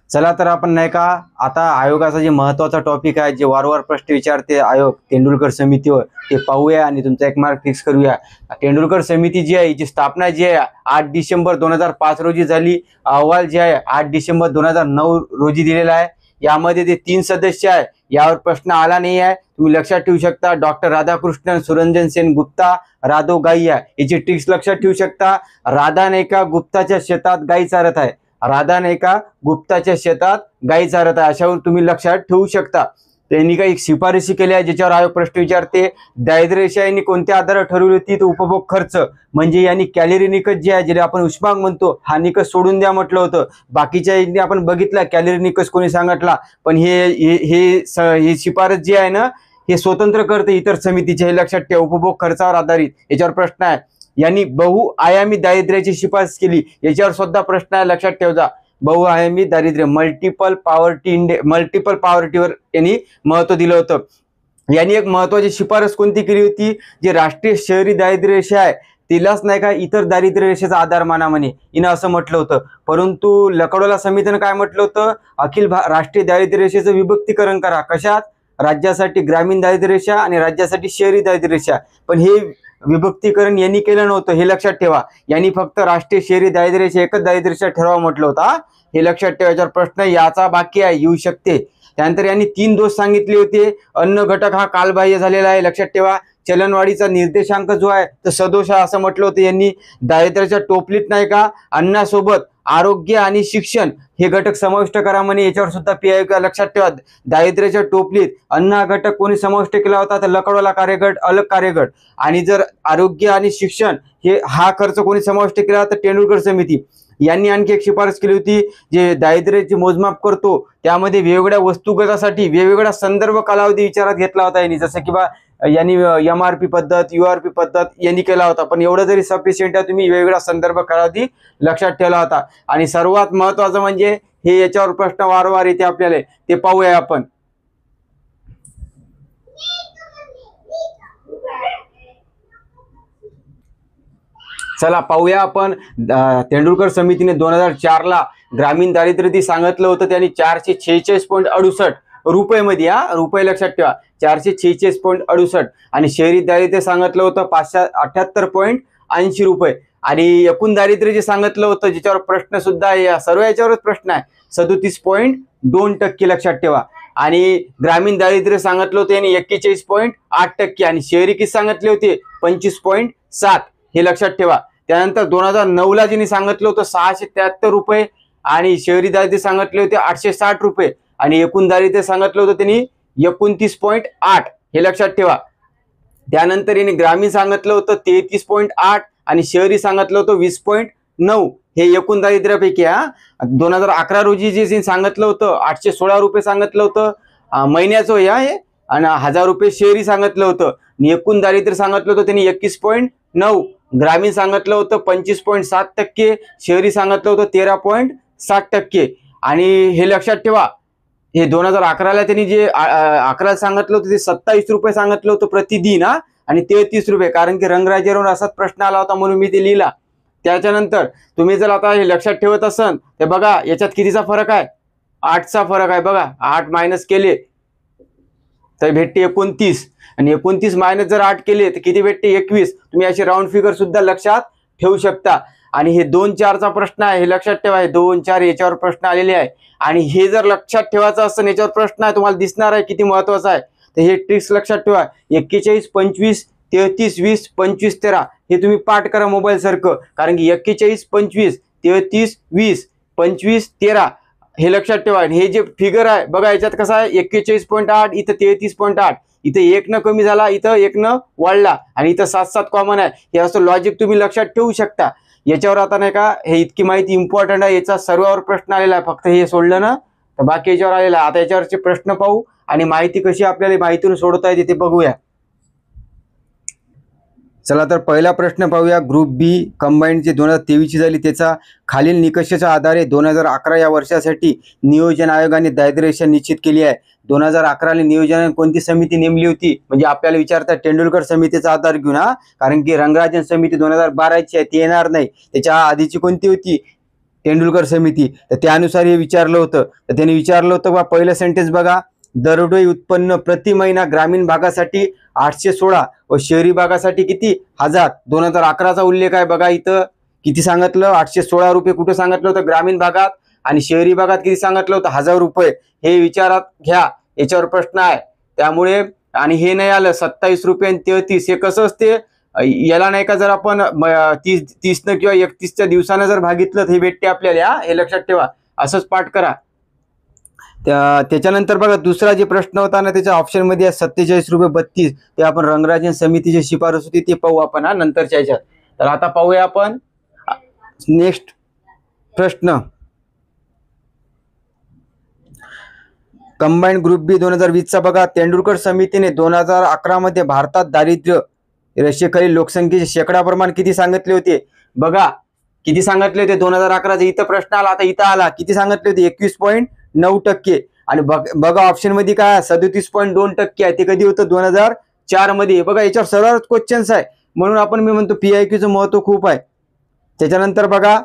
चला तर आपण नाही का आता आयोगाचा जे महत्वाचा टॉपिक आहे, जे वारंवार प्रश्न विचारते आयोग तेंडुलकर समितीवर, ते पाहूया आणि तुमचा एक मार्क फिक्स करूया। तेंडुलकर समिती जी आहे हिची स्थापना जी आहे 8 डिसेंबर 2005 रोजी झाली। अहवाल जे आहे 8 डिसेंबर 2009 रोजी दिलेला आहे। यामध्ये ते 3 सदस्य आहे, यावर प्रश्न आला नाही आहे, तुम्ही लक्षात ठेवू शकता। डॉक्टर राधाकृष्णन, सुरंजन सेन गुप्ता, राधव गाईया याची ट्रिक्स लक्षात ठेवू शकता। राधा नाही का गुप्ताच्या शेतात गाई चारत आहे, राधा नाही का गुप्ताच्या शेतात गाई चारत आहे, अशावर तुम्ही लक्षात ठेवू शकता। त्यांनी काही शिफारशी केल्या आहे ज्याच्यावर आयोग प्रश्न विचारते। दारिद्र्य रेषा यांनी कोणत्या आधारावर ठरवली होती, तर उपभोग खर्च म्हणजे यांनी कॅलरी निकष जे आहे, ज्याला आपण उष्मांक म्हणतो, हा निकष सोडून द्या म्हटलं होतं। बाकीच्या यांनी आपण बघितलं कॅलरी निकष कोणी सांगितला, पण हे शिफारस जी आहे ना, हे स्वतंत्र करते इतर समितीचे, हे लक्षात ठेवा। उपभोग खर्चावर आधारित याच्यावर प्रश्न आहे। यांनी बहुआयामी दारिद्र्याची शिफारस केली, याच्यावर सुद्धा प्रश्न आहे, लक्षात ठेवा। बहुआयामी दारिद्र्य मल्टिपल पॉवर्टीवर यांनी महत्व दिलं होतं। यांनी एक महत्वाची शिफारस कोणती केली होती, जी राष्ट्रीय शहरी दारिद्र्य रेषा आहे तिलाच नाही का इतर दारिद्र्य रेषेचा आधार माना म्हणे, हिनं असं म्हटलं होतं। परंतु लकडवाला समितीनं काय म्हटलं होतं, राष्ट्रीय दारिद्र्य रेषेचं विभक्तीकरण करा, कशात, राज्यासाठी ग्रामीण दारिद्र्य रेषा आणि राज्यासाठी शहरी दारिद्र्य रेषा। पण हे विभक्तीकरण यांनी केलं नव्हतं, हे लक्षात ठेवा। यांनी फक्त राष्ट्रीय शहरी दारिद्र्य रेषा एकच दारिद्र्य रेषा ठरवा म्हटलं होतं, हे लक्षात ठेवायच्यावर प्रश्न याचा बाकी आहे, येऊ शकते। त्यानंतर यांनी 3 दोष सांगितले होते। अन्न घटक हा कालबाह्य झालेला आहे, लक्षात ठेवा। चलनवाढीचा निर्देशांक जो आहे तो सदोष आहे असं म्हटलं होतं यांनी। दारिद्र्याच्या टोपलीत नाही का अन्नासोबत आरोग्य आणि शिक्षण हे घटक समाविष्ट करा म्हणे, याच्यावर सुद्धा PIQ लक्षात ठेवा। दारिद्र्याच्या टोपलीत अन्न हा घटक कोणी समाविष्ट केला होता, तर लकडवाला कार्यगट, अलग कार्यगट। आणि जर आरोग्य आणि शिक्षण हा खर्च कोणी समाविष्ट केला तर तेंडुलकर समिती। यांनी आणखी एक शिफारस केली होती, जे दारिद्र्याचे मोजमाप करतो त्यामध्ये वेगवेगळ्या वस्तुगतासाठी वेगवेगळा संदर्भ कालावधी विचारात घेतला होता यांनी, जसं की यांनी MRP पद्धत, URP पद्धत यांनी केला होता। पण एवढं जरी सफिशियंट आहे, तुम्ही वेगवेगळा संदर्भ कालावधी लक्षात ठेवला होता। आणि सर्वात महत्वाचं म्हणजे हे याच्यावर प्रश्न वारंवार येते आपल्याला, ते पाहूया आपण। चला पाहूया आपण। तेंडुलकर समितीने 2004 ला ग्रामीण दारिद्र्य सांगितलं होतं, त्यांनी 446.68 रुपये मध्ये, रुपये लक्षात ठेवा, 446.68। आणि शहरी दारिद्र्य सांगितलं होतं 578.80 रुपये। आणि एकूण दारिद्र्य जे सांगितलं होतं, ज्याच्यावर प्रश्न सुद्धा या सर्व याच्यावरच प्रश्न आहे, 37.2% लक्षात ठेवा। आणि ग्रामीण दारिद्र्य सांगितलं होतं यांनी 41.8%, आणि शहरी किती सांगितले होते 25.7, हे लक्षात ठेवा। त्यानंतर 2009 ला ज्यांनी सांगितलं होतं 673 रुपये, आणि शहरी दारिद्र्य सांगितले होते 860 रुपये, आणि एकूण दारिद्र्य सांगितलं होतं त्यांनी 29.8, हे लक्षात ठेवा। त्यानंतर यांनी ग्रामीण सांगितलं होतं 33.8 आणि शहरी सांगितलं होतं 20.9, हे एकूण दारिद्र्यापैकी। 2011 रोजी जे सांगितलं होतं 816 रुपये सांगितलं होतं महिन्याचं हे, आणि 1000 रुपये शहरी सांगितलं होतं। आणि एकूण दारिद्र्य सांगितलं होतं त्यांनी 21.9, ग्रामीण सांगितलं होतं 25.7%, शहरी सांगितलं होतं 13.7%। आणि हे लक्षात ठेवा, हे 2011 ला त्यांनी जे 11 सांगितलं होतं ते 27 रुपये सांगितलं होतं प्रतिदिन, आणि 33 रुपये, कारण की रंगराजेवर असाच प्रश्न आला होता म्हणून मी ते लिहिला। त्याच्यानंतर तुम्ही जर आता हे लक्षात ठेवत असाल तर बघा याच्यात कितीचा फरक आहे, 8चा फरक आहे बघा। 8 मायनस केले तर भेटते 29, आणि 29 मायनस जर 8 केले तर किती भेटते 21। तुम्ही अशी राऊंड फिगर सुद्धा लक्षात ठेवू शकता। आणि हे 2-4चा प्रश्न आहे, हे लक्षात ठेवा, हे 2-4 याच्यावर प्रश्न आलेले आहे। आणि हे जर लक्षात ठेवायचं असेल, याच्यावर प्रश्न आहे, तुम्हाला दिसणार आहे किती महत्वाचं आहे, तर हे ट्रिक्स लक्षात ठेवा। 41, 25, 33, 20, 25, 13 हे तुम्ही पाठ करा मोबाईल सारखं, कारण की 41, 25, 33, 20, 25, 13 हे लक्षात ठेवा। हे जे फिगर आहे बघा, याच्यात कसं आहे 41.8, इथं 33.8, इथं 1 न कमी झाला, इथं 1 न वाढला, आणि इथं 7-7 कॉमन आहे। हे असं लॉजिक तुम्ही लक्षात ठेवू शकता। याच्यावर आता नाही का हे इतकी माहिती इम्पॉर्टंट आहे, याचा सर्वावर प्रश्न आलेला आहे, फक्त हे सोडलं ना तर बाकी याच्यावर आलेला आहे। आता याच्यावरचे प्रश्न पाहू आणि माहिती कशी आपल्याला माहितीतून सोडवता येते ते बघूया। चला तर पहिला प्रश्न पाहूया। ग्रुप बी कंबाईंड जे 2023 ची झाली, त्याचा खालील निकषाच्या आधारे 2011 या वर्षासाठी नियोजन आयोगाने दारिद्र्य रेषा निश्चित केली आहे। 2011 ला नियोजन कोणती समिती नेमली होती, म्हणजे आपल्याला विचारतात तेंडुलकर समितीचा आधार घेऊन, कारण की रंगराजन समिती 2012 ची आहे, ती येणार नाही। त्याच्या आधीची कोणती होती, तेंडुलकर समिती, तर त्यानुसार हे विचारलं होतं. तर त्यांनी विचारलं होतं बा, पहिलं सेंटेन्स बघा, दरडोई उत्पन्न प्रति महिना ग्रामीण भागासाठी 816 व शहरी भागासाठी किती 1000. 2011चा उल्लेख आहे बघा, इथं किती सांगितलं 816 रुपये कुठं सांगितलं होतं ग्रामीण भागात, आणि शहरी भागात किती सांगितलं होतं 1000 रुपये. हे विचारात घ्या, याच्यावर प्रश्न आहे. त्यामुळे आणि हे नाही आलं 27 रुपये आणि 33, हे कसं असते, याला नाही का जर आपण 30 किंवा 31च्या दिवसानं जर भागितलं तर हे भेटते आपल्याला. हे लक्षात ठेवा, असंच पाठ करा. त्याच्यानंतर बघा दुसरा जे प्रश्न होता ना, त्याच्या ऑप्शन मध्ये 47 रुपये 32, ते आपण रंगराजन समितीची शिफारस होती, ते पाहू आपण नंतरच्या ह्याच्यात. तर आता पाहूया आपण नेक्स्ट प्रश्न. कंबाईंड ग्रुप बी 2020चा बघा, तेंडुलकर समितीने 2011 मध्ये भारतात दारिद्र्य रेषेखालील लोकसंख्येचे शेकडा प्रमाण किती सांगितले होते. बघा किती सांगितले होते 2011चा. इथं प्रश्न आला, आता इथं आला किती सांगितले होते, 21.9%. आणि बघा ऑप्शन मध्ये काय 37.2% आहे. ते कधी होतं 2004 मध्ये. बघा याच्यावर सरळ क्वेश्चन्स आहे, म्हणून आपण मी म्हणतो PIQचं महत्व खूप आहे. त्याच्यानंतर बघा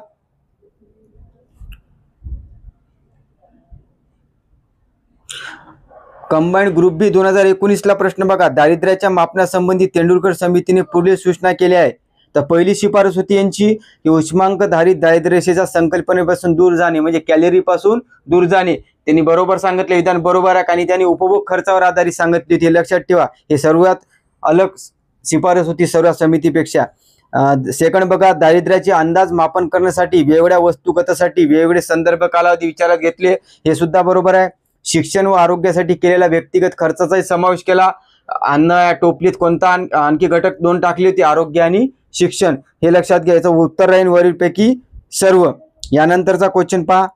कंबाईंड ग्रुप बी 2019ला प्रश्न बघा, दारिद्र्याच्या मापनासंबंधी तेंडुलकर समितीने पुढील सूचना केल्या आहे. तर पहिली शिफारस होती यांची की उष्मांकधारित दारिद्र्य रेषेच्या संकल्पनेपासून दूर जाणे, म्हणजे कॅलरी पासून दूर जाणे. त्यांनी बरोबर सांगितले, विधान बरोबर आहे. आणि त्यांनी उपभोग खर्चावर आधारित सांगितली होती, हे लक्षात ठेवा. हे सर्वात अलग शिफारस होती सर्व समितीपेक्षा. सेकंड बघा, दारिद्र्याचे अंदाज मापन करण्यासाठी वेगवेगळ्या वस्तुगतासाठी वेगवेगळे संदर्भ कालावधी विचारात घेतले, हे सुद्धा बरोबर आहे. शिक्षण व आरोग्यासाठी केलेला व्यक्तिगत खर्चाचाही समावेश केला. अन्न या टोपलीत कोणता आणखी घटक 2 टाकले होते, आरोग्य आणि शिक्षण, हे लक्षात घ्यायचं. उत्तर राहील वरीलपैकी सर्व. यानंतरचा क्वेश्चन पहा.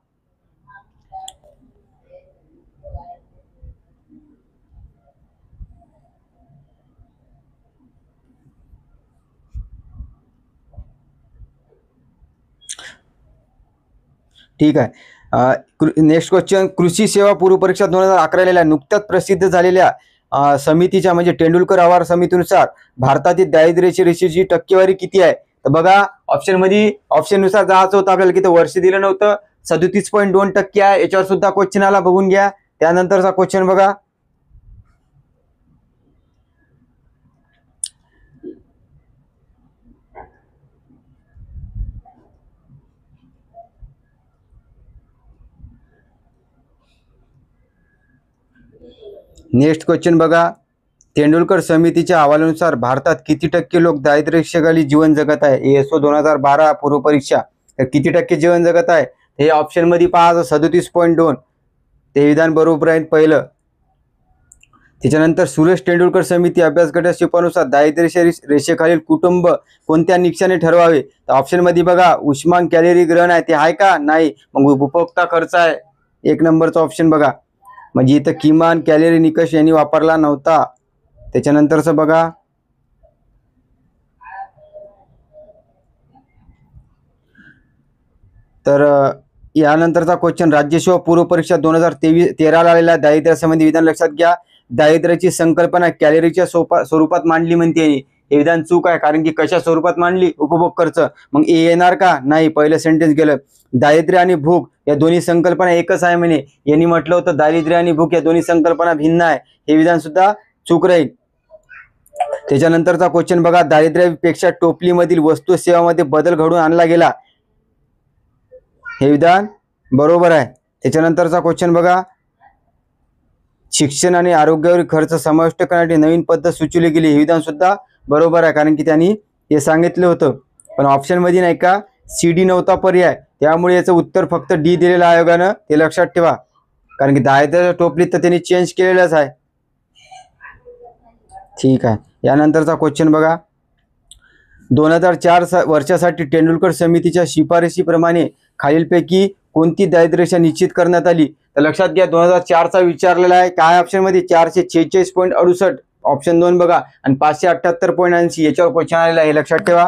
ठीक आहे. नेक्स्ट क्वेश्चन, कृषी सेवा पूर्व परीक्षा 2011 नुकत्याच प्रसिद्ध झालेल्या समितीच्या म्हणजे तेंडुलकर आवार समितीनुसार भारतातील दारिद्र्य रेषेची टक्केवारी किती आहे. तर बघा ऑप्शन मध्ये ऑप्शन नुसार जायचं होतं आपल्याला, किती वर्ष दिलं नव्हतं, 37.2% आहे. याच्यावर सुद्धा क्वेश्चन आला, बघून घ्या. त्यानंतरचा क्वेश्चन बघा, नेक्स्ट क्वेश्चन बघा, तेंडुलकर समितीच्या अहवालानुसार भारतात किती टक्के लोक दारिद्र्य रेषेखाली जीवन जगत आहे. ESO 2012 पूर्व परीक्षा. तर किती टक्के जीवन जगत आहे, हे ऑप्शन मध्ये पहा 37.2, ते विधान बरोबर आहे पहिलं. त्याच्यानंतर सुरेश तेंडुलकर समिती अभ्यास गटाच्या शिफारसीनुसार दारिद्र्य रेषेखालील कुटुंब कोणत्या निकषाने ठरवावे. तर ऑप्शन मध्ये बघा उष्मांक कॅलरी ग्रहण आहे, ते आहे का, नाही. मग उपभोक्ता खर्च आहे 1 नंबरचा ऑप्शन बघा, म्हणजे इथं किमान कॅलरी निकष यांनी वापरला नव्हता. त्याच्यानंतरचं बघा, तर यानंतरचा क्वेश्चन, राज्यसेवा पूर्व परीक्षा 2013ला आलेला दारिद्र्यासंबंधी विधान लक्षात घ्या. दारिद्र्याची संकल्पना कॅलरीच्या स्वरूपात मांडली म्हणते. हे विधान चूक आहे, कारण की कशा स्वरूपात मांडली, उपभोग खर्च. मग ए येणार का, नाही, पहिलं सेंटेन्स गेलं. दारिद्र्य आणि भूक या दोन्ही संकल्पना एकच आहे म्हणे. यांनी म्हटलं होतं दारिद्र्य आणि भूक या दोन्ही संकल्पना भिन्न आहे, हे विधान सुद्धा चूक राहील. त्याच्यानंतरचा क्वेश्चन बघा, दारिद्र्यापेक्षा टोपलीमधील वस्तू सेवामध्ये बदल घडवून आणला गेला, हे विधान बरोबर आहे. त्याच्यानंतरचा क्वेश्चन बघा, शिक्षण आणि आरोग्यावर खर्च समाविष्ट करण्यासाठी नवीन पद्धत सुचवली गेली, हे विधान सुद्धा बरोबर आहे, कारण की त्यांनी हे सांगितलं होतं. पण ऑप्शन मध्ये नाही का CD नव्हता पर्याय, त्यामुळे याचं उत्तर फक्त D दिलेलं आयोगानं, ते लक्षात ठेवा. कारण की दारिद्र्याच्या टोपलीत तर त्यांनी चेंज केलेलंच आहे. ठीक आहे. यानंतरचा क्वेश्चन बघा, 2004 वर्षासाठी तेंडुलकर समितीच्या शिफारशीप्रमाणे खालीलपैकी कोणती दारिद्र्य रेषा निश्चित करण्यात आली. तर लक्षात घ्या 2004चा विचारलेला आहे. काय ऑप्शन मध्ये 446.68 ऑप्शन 2 बघा, आणि 578.80 याच्यावर क्वेश्चन आलेला आहे, हे लक्षात ठेवा.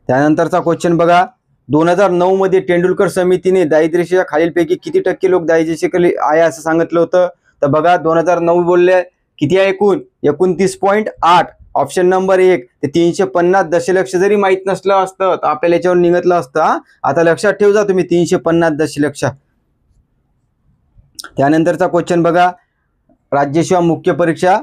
त्यानंतरचा क्वेश्चन बघा, 2009 मध्ये तेंडुलकर समितीने दारिद्र्य रेषेच्या खालीलपैकी किती टक्के लोक दारिद्र्य रेषेखाली आहे असं सांगितलं होतं. तर बघा 2009 बोलले किती आहे, एकूण 29.8. ऑप्शन नंबर 1 ते 350 दशलक्ष जरी माहित नसलं असतं तर आपल्याला याच्यावर निघतलं असतं. आता लक्षात ठेव जा तुम्ही 350 दशलक्ष. त्यानंतरचा क्वेश्चन बघा, राज्यसेवा मुख्य परीक्षा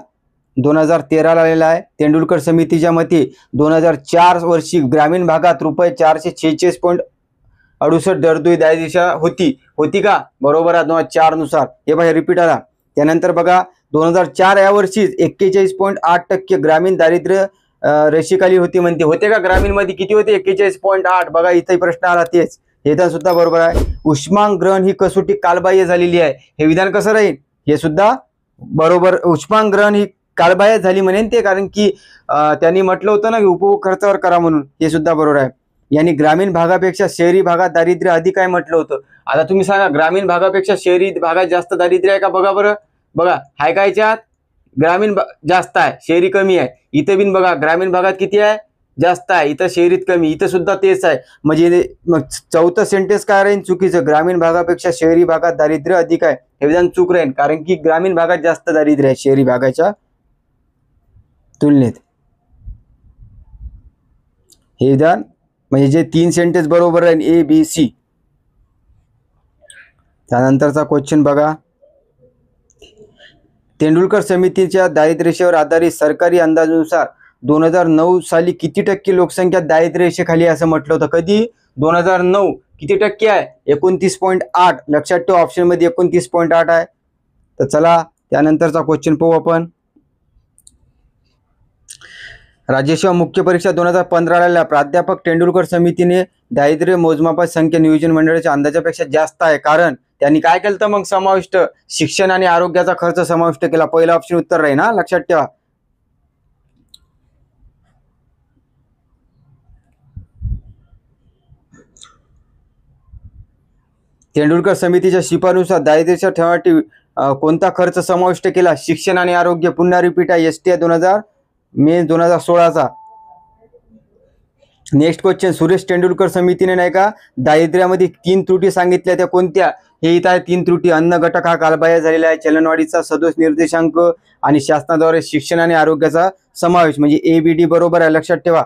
2013 आलेला आहे. तेंडुलकर समितीच्या मते 2004 वर्षी ग्रामीण भागात रुपये 446.68 दरडोई दारिद्र्य होती का? बरोबर आहे 2004 नुसार. हे बघा रिपीट आला. त्यानंतर बघा 2004 या वर्षी 41.8% ग्रामीण दारिद्र्य रेषेखाली होती म्हणते. होते का? ग्रामीण मध्ये किती होते? 41.8. बघा इथे प्रश्न आला तेच. हे तर सुद्धा बरोबर आहे. उष्मांक ग्रहण ही कसोटी कालबाह्य झालेली आहे. हे विधान कसं राहील? हे सुद्धा बरोबर. उष्मांक ग्रहण ही कालबाह्य झाली म्हणेन ते, कारण की त्यांनी म्हटलं होतं ना की उपभोग खर्चावर करा म्हणून. हे सुद्धा बरोबर आहे. यांनी ग्रामीण भागापेक्षा शहरी भागात दारिद्र्य अधिक आहे म्हटलं होतं. आता तुम्ही सांगा, ग्रामीण भागापेक्षा शहरी भागात जास्त दारिद्र्य आहे का? बघा बरं. बघा हाय का याच्यात? ग्रामीण जास्त आहे, शहरी कमी आहे. इथं बिन बघा ग्रामीण भागात किती आहे? जास्त आहे. इथं शहरीत कमी. इथं सुद्धा तेच आहे. म्हणजे मग चौथं सेंटेन्स काय राहील? चुकीचं. ग्रामीण भागापेक्षा शहरी भागात दारिद्र्य अधिक आहे हे विधान चूक राहील, कारण की ग्रामीण भागात जास्त दारिद्र्य आहे शहरी भागाच्या तुलनेत. हे विधान म्हणजे जे 3 सेंटेन्स बरोबर राहील ए बी सी. त्यानंतरचा क्वेश्चन बघा, तेंडुलकर समितीच्या दारिद्र्य रेषेवर आधारित सरकारी अंदाजानुसार 2009 साली किती टक्के लोकसंख्या दारिद्र्य रेषेखाली असं म्हटलं होतं? कधी? 2009. किती टक्के आहे? 29.8. लक्षात ठेवा ऑप्शन मध्ये 29.8 आहे. तर चला त्यानंतरचा क्वेश्चन पाहू आपण. राज्यसेवा मुख्य परीक्षा 2015 ला प्राध्यापक तेंडुलकर समितीने दारिद्र्य मोजमापात संख्या नियोजन मंडळाच्या अंदाजापेक्षा जास्त आहे, कारण त्यांनी काय केलं तर मग समाविष्ट शिक्षण आणि आरोग्याचा खर्च समाविष्ट केला. पहिला ऑप्शन उत्तर राहील ना, लक्षात ठेवा. तेंडुलकर समितीच्या शिफारसीनुसार दारिद्र्य ठेवण्यासाठी कोणता खर्च समाविष्ट केला? शिक्षण आणि आरोग्य. पुन्हा रिपीट आहे. STI 2000 मे 2016चा. नेक्स्ट क्वेश्चन, सुरेश तेंडुलकर समितीने नाही का दारिद्र्यामध्ये 3 त्रुटी सांगितल्या, त्या कोणत्या? हे इथं आहे 3 त्रुटी. अन्न घटक हा कालबाह्य झालेला आहे, चलनवाढीचा सदोष निर्देशांक आणि शासनाद्वारे शिक्षण आणि आरोग्याचा समावेश, म्हणजे ABD बरोबर आहे. लक्षात ठेवा.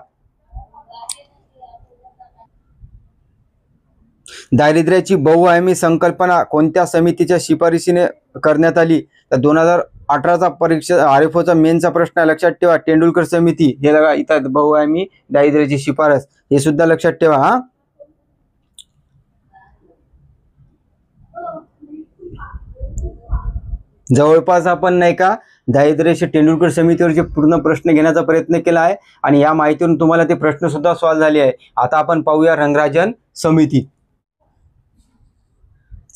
दारिद्र्याची बहुआयामी संकल्पना कोणत्या समितीच्या शिफारसीने करण्यात आली? तर 2018चा परीक्षा RFOचा मेनचा प्रश्न आहे. लक्षात ठेवा. तेंडुलकर समिती. हे बघा इथं बहुआयामी दारिद्र्याची शिफारस. हे सुद्धा लक्षात ठेवा हा. जवळपास आपण नाही का दारिद्र्याचे तेंडुलकर समितीवरचे पूर्ण प्रश्न घेण्याचा प्रयत्न केला आहे आणि या माहितीवरून तुम्हाला ते प्रश्न सुद्धा सॉल्व्ह झाले आहे. आता आपण पाहूया रंगराजन समिती.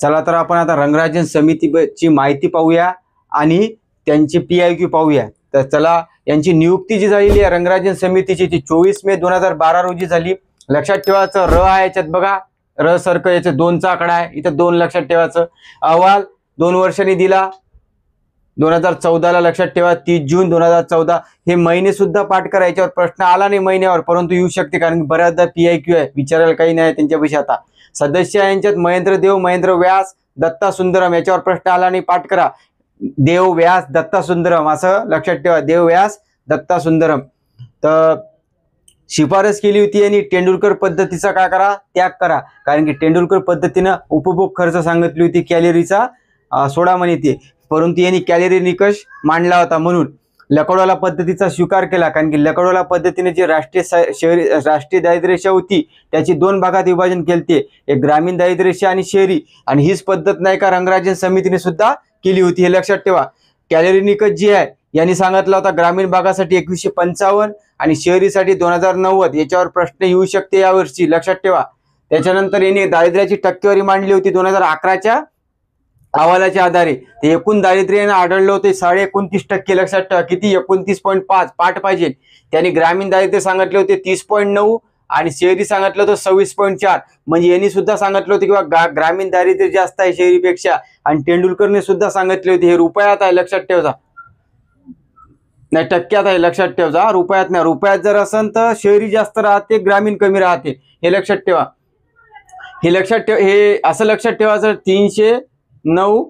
चला तर आपण आता रंगराजन समितीची माहिती पाहूया आणि त्यांची PIQ पाहूया. तर चला, यांची नियुक्ती जी झालेली आहे रंगराजन समितीची ती 24 मे 2012 रोजी झाली. लक्षात ठेवायचं र आहे याच्यात बघा, र सारखं याच्यात 2चा आकडा आहे, इथं 2 लक्षात ठेवायचं. अहवाल 2 वर्षांनी दिला 2014ला. लक्षात ठेवा 30 जून 2014. हे महिने सुद्धा पाठ करा. याच्यावर प्रश्न आला नाही महिन्यावर, परंतु येऊ शकते कारण बऱ्याचदा PIQ आहे, विचारायला काही नाही त्यांच्यापेक्षा. आता सदस्य यांच्यात महेंद्र देव, महेंद्र व्यास, दत्ता सुंदरम. याच्यावर प्रश्न आला नाही, पाठ करा. देव व्यास दत्ता सुंदरम असं लक्षात ठेवा. देव व्यास दत्ता सुंदरम. तर शिफारस केली होती आणि तेंडुलकर पद्धतीचा काय करा? त्याग करा, कारण की तेंडुलकर पद्धतीनं उपभोग खर्च सांगितली होती, कॅलरीचा सोडा म्हणे ते, परंतु यांनी कॅलरी निकष मांडला होता म्हणून लकडवाला पद्धतीचा स्वीकार केला. कारण की लकडवाला पद्धतीने जी राष्ट्रीय दारिद्र्य रेषा होती त्याची 2 भागात विभाजन केले, एक ग्रामीण दारिद्र्य रेषा आणि शहरी. आणि हीच पद्धत नाही का रंगराजन समितीने सुद्धा केली होती, हे लक्षात ठेवा. कॅलरी निकष जी आहे यांनी सांगितला होता ग्रामीण भागासाठी 2155 आणि शहरीसाठी 2090. याच्यावर प्रश्न येऊ शकते यावर्षी, लक्षात ठेवा. त्याच्यानंतर यांनी दारिद्र्याची टक्केवारी मांडली होती 2011च्या अहवालाच्या आधारे. ते एकूण दारिद्र्याने आढळलं होते 29.5%. लक्षात ठेवा. किती? 29.5. पाठ पाहिजे. त्यांनी ग्रामीण दारिद्र्य सांगितले होते 30.9 आणि शहरी सांगितलं होतं 26.4. म्हणजे यांनी सुद्धा सांगितलं होतं किंवा ग्रामीण दारिद्र्य जास्त आहे शहरीपेक्षा, आणि तेंडुलकरने सुद्धा सांगितले होते. हे रुपयात आहे, लक्षात ठेवा. नाही टक्क्यात आहे, लक्षात ठेवा. रुपयात नाही. रुपयात जर असेल तर शहरी जास्त राहते, ग्रामीण कमी राहते, हे लक्षात ठेवा. हे लक्षात ठेवा. हे असं लक्षात ठेवायचं 309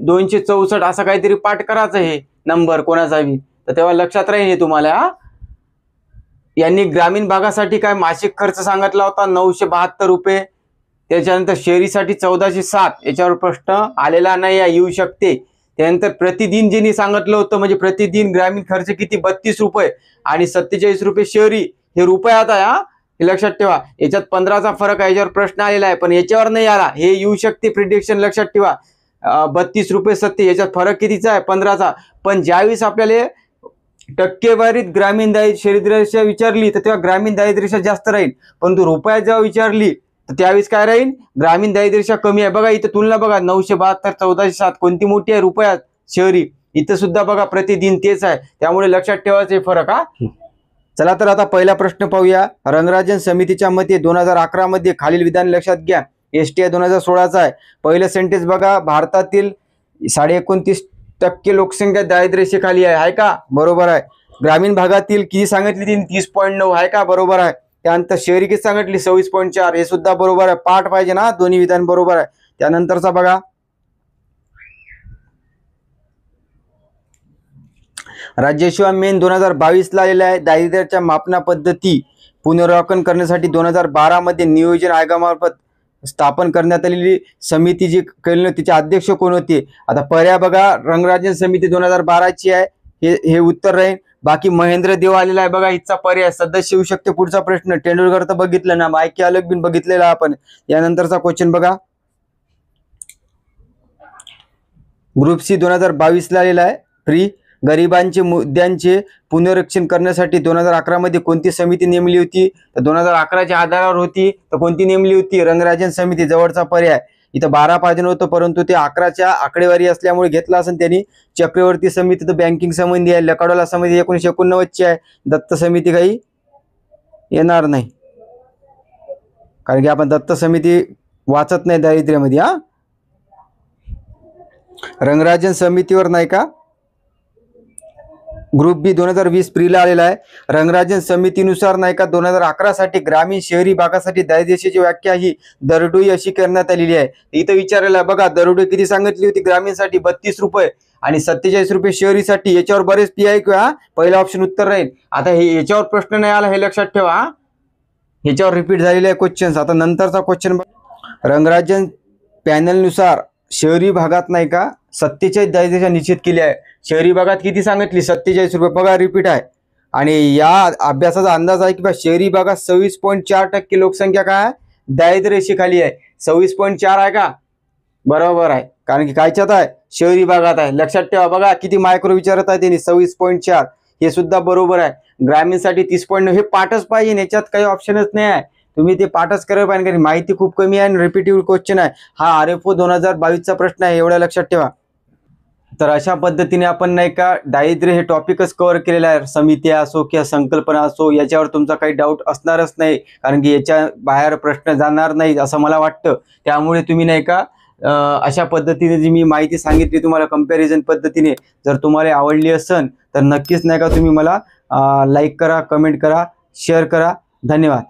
264 असं काहीतरी पाठ करायचं हे नंबर कोणाचा बी, तर तेव्हा लक्षात राहील हे तुम्हाला. यांनी ग्रामीण भागासाठी काय मासिक खर्च सांगितला होता 972 रुपये. त्याच्यानंतर शहरीसाठी 1407. याच्यावर प्रश्न आलेला नाही येऊ शकते. त्यानंतर प्रतिदिन ज्यांनी सांगितलं होतं म्हणजे प्रतिदिन ग्रामीण खर्च किती 32 रुपये आणि 47 रुपये शहरी, हे रुपयात आहे हा, हे लक्षात ठेवा. याच्यात 15चा फरक आहे, याच्यावर प्रश्न आलेला आहे पण याच्यावर नाही आला, हे येऊ शकते प्रिडिक्शन लक्षात ठेवा. 32 रुपये 70, याच्यात फरक कितीचा आहे 15चा. पण ज्यावेळेस आपल्याला टक्केवारीत ग्रामीण दारिद्र्य विचारली तर तेव्हा ग्रामीण दारिद्र्य जास्त राहील, परंतु रुपयात जेव्हा विचारली तर त्यावेळेस काय राहील, ग्रामीण दारिद्र्य कमी आहे. बघा इथं तुलना बघा, 972 1407 कोणती मोठी आहे रुपयात शहरी, इथं सुद्धा बघा प्रतिदिन तेच आहे. त्यामुळे लक्षात ठेवायचे फरक हा. चला तर आता पहिला प्रश्न पाहूया. रंगराजन समितीच्या मते 2011 मध्ये खालील विधान लक्षात घ्या. STI 2016चा आहे. पहिलं सेंटेन्स बघा, भारतातील 29.29% लोकसंख्या दारिद्र्यरेषेखाली आहे का? बरोबर आहे. ग्रामीण भागातील किती सांगितली ती 30.9 आहे का? बरोबर आहे. त्यानंतर शहरी किती सांगितली 26.4, हे सुद्धा बरोबर आहे. पाठ पाहिजे ना, दोन्ही विधान बरोबर आहे. त्यानंतरचा बघा, राज्यसेवा मेन 2022 ला आलेला आहे. दारिद्र्याच्या मापना पद्धती पुनरावलोकन करण्यासाठी 2012 मध्ये नियोजन आयोगामार्फत स्थापन करण्यात आलेली समिती जी केली तिचे अध्यक्ष कोण होते? आता पर्याय बघा, रंगराजन समिती 2012 ची आहे, हे उत्तर राहील. बाकी महेंद्र देव आलेला आहे बघा, इथचा पर्याय सदस्य येऊ शकते. पुढचा प्रश्न, तेंडुलकर तर बघितलं ना, मायके अलग बिन बघितलेला आपण. यानंतरचा क्वेश्चन बघा, ग्रुप सी 2022 ला आलेला आहे. फ्री गरिबांचे मुद्द्यांचे पुनरीक्षण करण्यासाठी 2011 मध्ये कोणती समिती नेमली होती? तर 2011च्या आधारावर होती. तर कोणती नेमली होती? रंगराजन समिती. जवळचा पर्याय. इथं 12 पाहिजे नव्हतं परंतु ते 11च्या आकडेवारी असल्यामुळे घेतला असेल त्यांनी. चक्रवर्ती समिती तर बँकिंग संबंधी आहे. लकाडवाला समिती 1989 ची आहे. दत्त समिती काही येणार नाही, कारण की आपण दत्त समिती वाचत नाही दारिद्र्यामध्ये. हा, रंगराजन समितीवर नाही का? ग्रुप बी 2020 फ्रीला आलेला आहे. रंगराजन समितीनुसार नाही का 2011 साठी ग्रामीण शहरी भागासाठी दारिद्र्याची व्याख्या ही दरडोई अशी करण्यात आलेली आहे. इथं विचारलेलं आहे बघा, दरडोई किती सांगितली होती ग्रामीणसाठी 32 रुपये आणि 47 रुपये शहरीसाठी. याच्यावर बरेच PI किंवा पहिला ऑप्शन उत्तर राहील. आता हे याच्यावर प्रश्न नाही आला हे लक्षात ठेवा, ह्याच्यावर रिपीट झालेले आहे क्वेश्चन. आता नंतरचा क्वेश्चन, रंगराजन पॅनलनुसार शहरी भागात नाही का 47 दारिद्र्य निश्चित केले आहे. शहरी भागात किती सांगितली? 47 रुपये. बघा रिपीट आहे. आणि या अभ्यासाचा अंदाज आहे की शहरी भागात 26.4% लोकसंख्या काय दारिद्र्यरेषेखाली आहे. 26.4 आहे का? बरोबर आहे, कारण की कायच्यात आहे? शहरी भागात आहे. लक्षात ठेवा. बघा किती मायक्रो विचारत आहे त्यांनी, 26.4, हे सुद्धा बरोबर आहे. ग्रामीणसाठी 30.9. हे पाठच पाहिजे, याच्यात काही ऑप्शनच नाही आहे. तुम्ही ते पाठच करायला पाहिजे, कारण माहिती खूप कमी आहे आणि रिपीटिव्ह क्वेश्चन आहे. हा RFO 2022चा प्रश्न आहे, एवढ्या लक्षात ठेवा. तर अशा पद्धतीने आपण नाही का दारिद्र्य हे टॉपिकच कव्हर केलेला आहे. समिती असो किंवा संकल्पना असो, याच्यावर तुमचा काही डाऊट असणारच नाही, कारण की याच्या बाहेर प्रश्न जाणार नाही असं मला वाटतं. त्यामुळे तुम्ही नाही का अशा पद्धतीने जी मी माहिती सांगितली तुम्हाला कंपॅरिझन पद्धतीने, जर तुम्हाला आवडली असेल तर नक्कीच नाही का तुम्ही मला लाईक करा, कमेंट करा, शेअर करा. धन्यवाद.